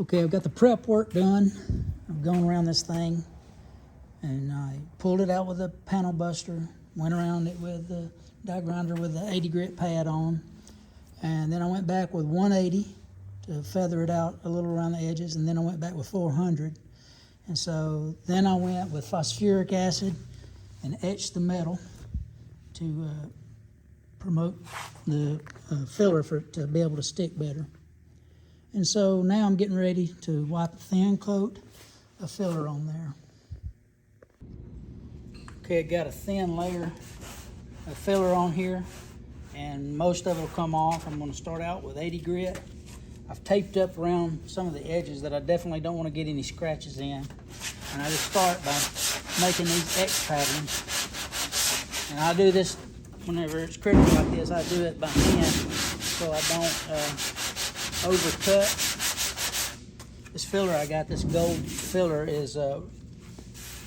Okay, I've got the prep work done. I'm going around this thing, and I pulled it out with a panel buster, went around it with the die grinder with the 80 grit pad on, and then I went back with 180 to feather it out a little around the edges, and then I went back with 400. And so then I went with phosphoric acid and etched the metal to promote the filler for it to be able to stick better. And so now I'm getting ready to wipe a thin coat of filler on there. Okay, I got a thin layer of filler on here, and most of it will come off. I'm going to start out with 80 grit. I've taped up around some of the edges that I definitely don't want to get any scratches in. And I just start by making these X patterns. And I do this whenever it's critical like this. I do it by hand so I don't overcut. This filler I got, this gold filler, is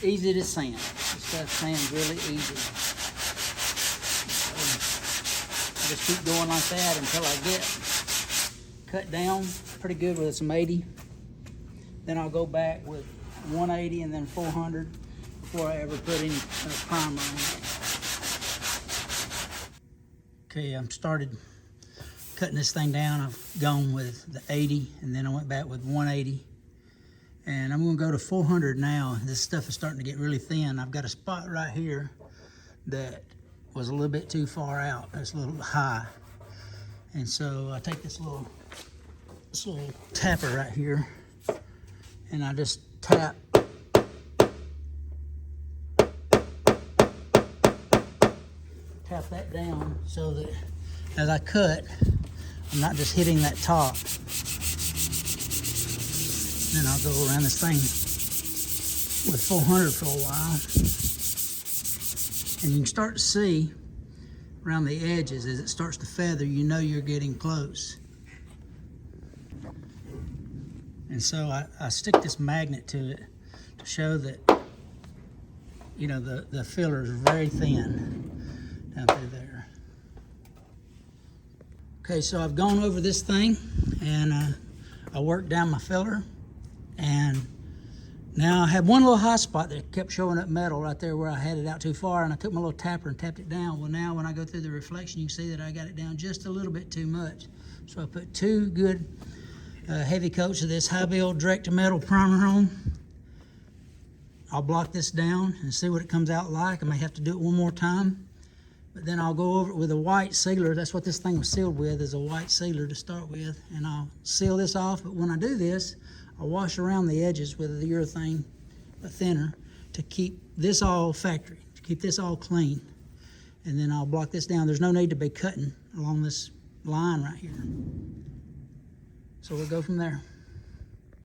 easy to sand. This stuff sands really easy. I just keep going like that until I get cut down pretty good with some 80. Then I'll go back with 180 and then 400 before I ever put any primer on it. Okay, I'm started cutting this thing down. I've gone with the 80 and then I went back with 180. And I'm gonna go to 400 now. This stuff is starting to get really thin. I've got a spot right here that was a little bit too far out. It's a little high. And so I take this little tapper right here and I just tap that down so that as I cut, I'm not just hitting that top. Then I'll go around this thing with 400 for a while. And you can start to see around the edges as it starts to feather, you know you're getting close. And so I stick this magnet to it to show that, you know, the filler is very thin down through there. Okay, so I've gone over this thing and I worked down my filler, and now I had one little hot spot that kept showing up metal right there where I had it out too far, and I took my little tapper and tapped it down. Well, now when I go through the reflection, you can see that I got it down just a little bit too much. So I put two good heavy coats of this high build direct to metal primer on. I'll block this down and see what it comes out like. I may have to do it one more time, but then I'll go over it with a white sealer. That's what this thing was sealed with, is a white sealer to start with, and I'll seal this off. But when I do this, I'll wash around the edges with the urethane, a thinner, to keep this all factory, to keep this all clean. And then I'll block this down. There's no need to be cutting along this line right here. So we'll go from there.